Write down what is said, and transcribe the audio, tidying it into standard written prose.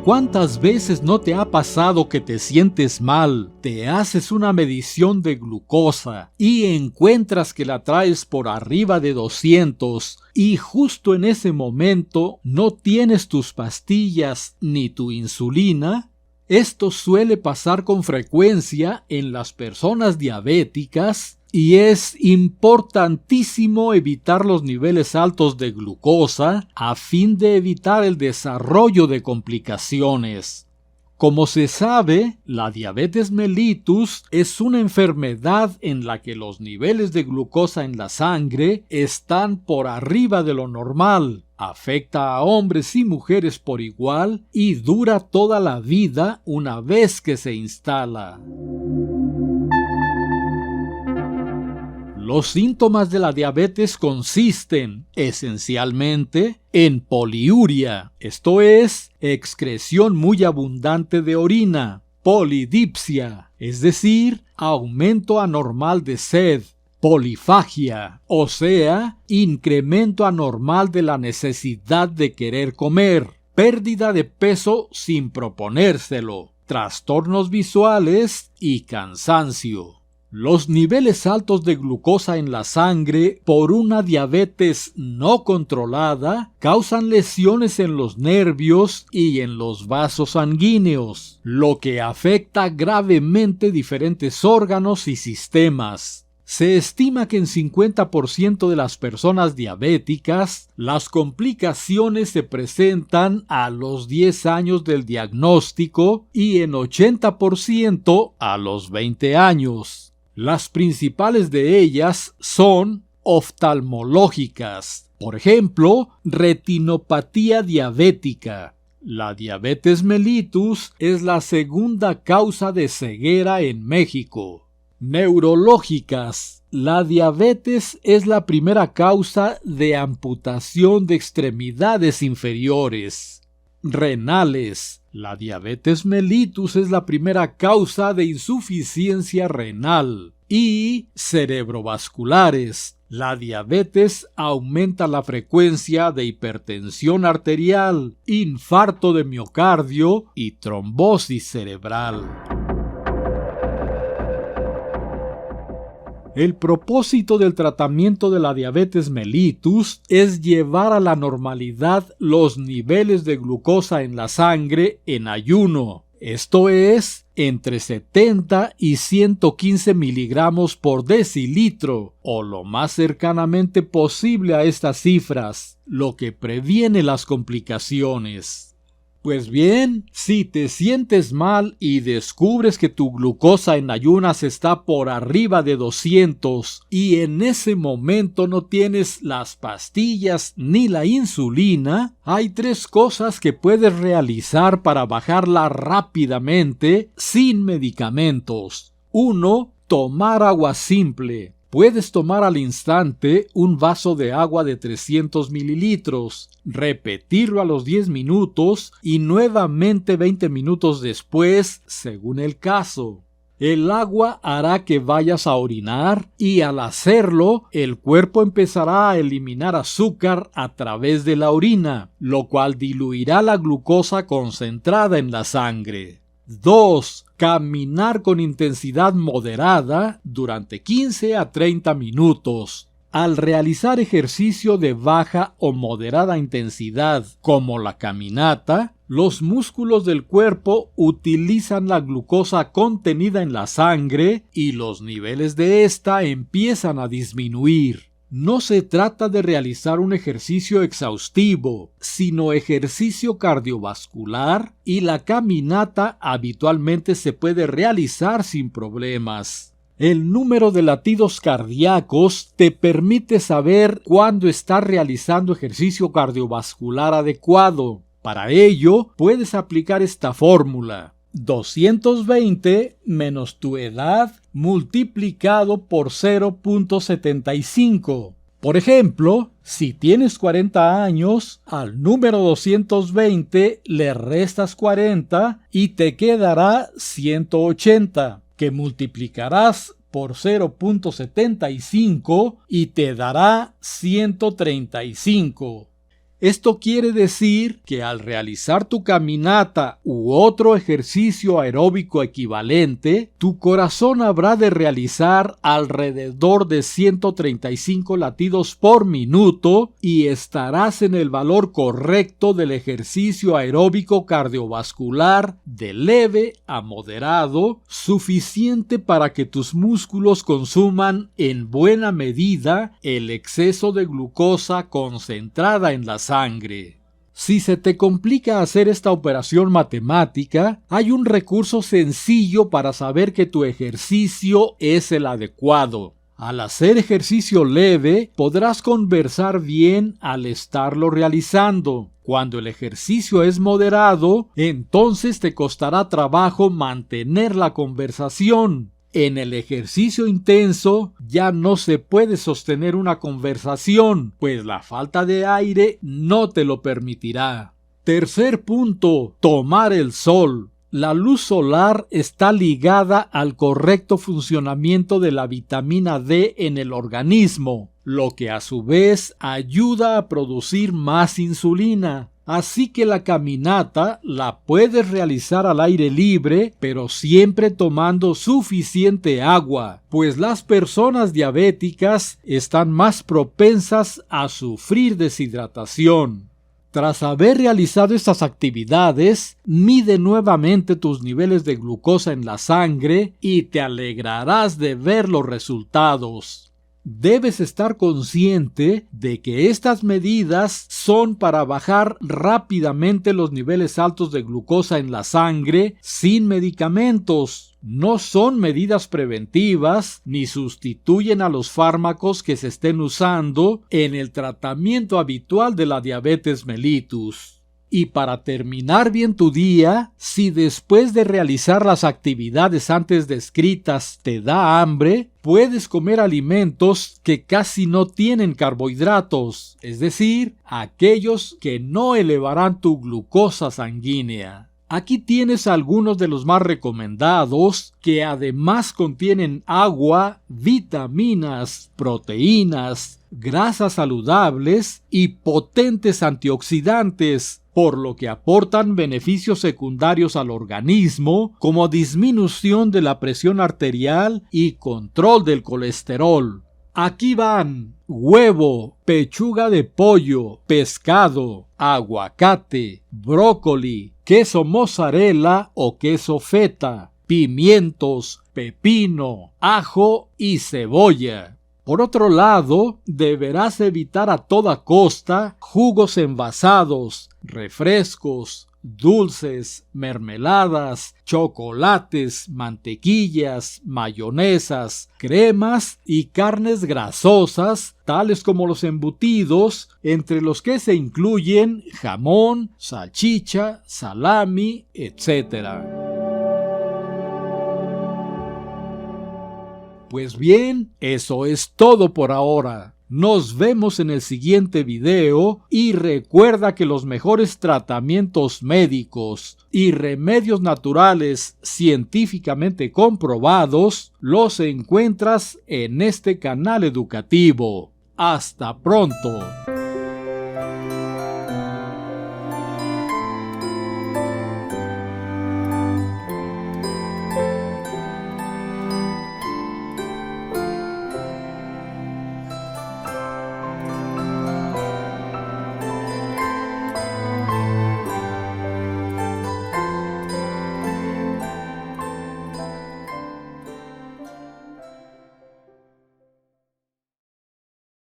¿Cuántas veces no te ha pasado que te sientes mal, te haces una medición de glucosa y encuentras que la traes por arriba de 200 y justo en ese momento no tienes tus pastillas ni tu insulina? Esto suele pasar con frecuencia en las personas diabéticas y es importantísimo evitar los niveles altos de glucosa a fin de evitar el desarrollo de complicaciones. Como se sabe, la diabetes mellitus es una enfermedad en la que los niveles de glucosa en la sangre están por arriba de lo normal. Afecta a hombres y mujeres por igual y dura toda la vida una vez que se instala. Los síntomas de la diabetes consisten, esencialmente, en poliuria, esto es, excreción muy abundante de orina, polidipsia, es decir, aumento anormal de sed, polifagia, o sea, incremento anormal de la necesidad de querer comer, pérdida de peso sin proponérselo, trastornos visuales y cansancio. Los niveles altos de glucosa en la sangre por una diabetes no controlada causan lesiones en los nervios y en los vasos sanguíneos, lo que afecta gravemente diferentes órganos y sistemas. Se estima que en 50% de las personas diabéticas, las complicaciones se presentan a los 10 años del diagnóstico y en 80% a los 20 años. Las principales de ellas son oftalmológicas, por ejemplo, retinopatía diabética. La diabetes mellitus es la segunda causa de ceguera en México. Neurológicas. La diabetes es la primera causa de amputación de extremidades inferiores. Renales. La diabetes mellitus es la primera causa de insuficiencia renal. Y cerebrovasculares. La diabetes aumenta la frecuencia de hipertensión arterial, infarto de miocardio y trombosis cerebral. El propósito del tratamiento de la diabetes mellitus es llevar a la normalidad los niveles de glucosa en la sangre en ayuno, esto es, entre 70 y 115 miligramos por decilitro, o lo más cercanamente posible a estas cifras, lo que previene las complicaciones. Pues bien, si te sientes mal y descubres que tu glucosa en ayunas está por arriba de 200 y en ese momento no tienes las pastillas ni la insulina, hay 3 cosas que puedes realizar para bajarla rápidamente sin medicamentos. 1. Tomar agua simple. Puedes tomar al instante un vaso de agua de 300 mililitros, repetirlo a los 10 minutos y nuevamente 20 minutos después, según el caso. El agua hará que vayas a orinar y al hacerlo, el cuerpo empezará a eliminar azúcar a través de la orina, lo cual diluirá la glucosa concentrada en la sangre. 2. Caminar con intensidad moderada durante 15 a 30 minutos. Al realizar ejercicio de baja o moderada intensidad, como la caminata, los músculos del cuerpo utilizan la glucosa contenida en la sangre y los niveles de esta empiezan a disminuir. No se trata de realizar un ejercicio exhaustivo, sino ejercicio cardiovascular, y la caminata habitualmente se puede realizar sin problemas. El número de latidos cardíacos te permite saber cuándo estás realizando ejercicio cardiovascular adecuado. Para ello, puedes aplicar esta fórmula: 220 menos tu edad multiplicado por 0.75. Por ejemplo, si tienes 40 años, al número 220 le restas 40 y te quedará 180, que multiplicarás por 0.75 y te dará 135. Esto quiere decir que al realizar tu caminata u otro ejercicio aeróbico equivalente, tu corazón habrá de realizar alrededor de 135 latidos por minuto y estarás en el valor correcto del ejercicio aeróbico cardiovascular de leve a moderado, suficiente para que tus músculos consuman en buena medida el exceso de glucosa concentrada en la sangre. Si se te complica hacer esta operación matemática, hay un recurso sencillo para saber que tu ejercicio es el adecuado. Al hacer ejercicio leve, podrás conversar bien al estarlo realizando. Cuando el ejercicio es moderado, entonces te costará trabajo mantener la conversación. En el ejercicio intenso ya no se puede sostener una conversación, pues la falta de aire no te lo permitirá. Tercer punto, tomar el sol. La luz solar está ligada al correcto funcionamiento de la vitamina D en el organismo, lo que a su vez ayuda a producir más insulina. Así que la caminata la puedes realizar al aire libre, pero siempre tomando suficiente agua, pues las personas diabéticas están más propensas a sufrir deshidratación. Tras haber realizado estas actividades, mide nuevamente tus niveles de glucosa en la sangre y te alegrarás de ver los resultados. Debes estar consciente de que estas medidas son para bajar rápidamente los niveles altos de glucosa en la sangre sin medicamentos. No son medidas preventivas ni sustituyen a los fármacos que se estén usando en el tratamiento habitual de la diabetes mellitus. Y para terminar bien tu día, si después de realizar las actividades antes descritas te da hambre, puedes comer alimentos que casi no tienen carbohidratos, es decir, aquellos que no elevarán tu glucosa sanguínea. Aquí tienes algunos de los más recomendados que además contienen agua, vitaminas, proteínas, grasas saludables y potentes antioxidantes, por lo que aportan beneficios secundarios al organismo como disminución de la presión arterial y control del colesterol. Aquí van: huevo, pechuga de pollo, pescado, aguacate, brócoli, queso mozzarella o queso feta, pimientos, pepino, ajo y cebolla. Por otro lado, deberás evitar a toda costa jugos envasados, refrescos, dulces, mermeladas, chocolates, mantequillas, mayonesas, cremas y carnes grasosas, tales como los embutidos, entre los que se incluyen jamón, salchicha, salami, etc. Pues bien, eso es todo por ahora. Nos vemos en el siguiente video y recuerda que los mejores tratamientos médicos y remedios naturales científicamente comprobados los encuentras en este canal educativo. ¡Hasta pronto!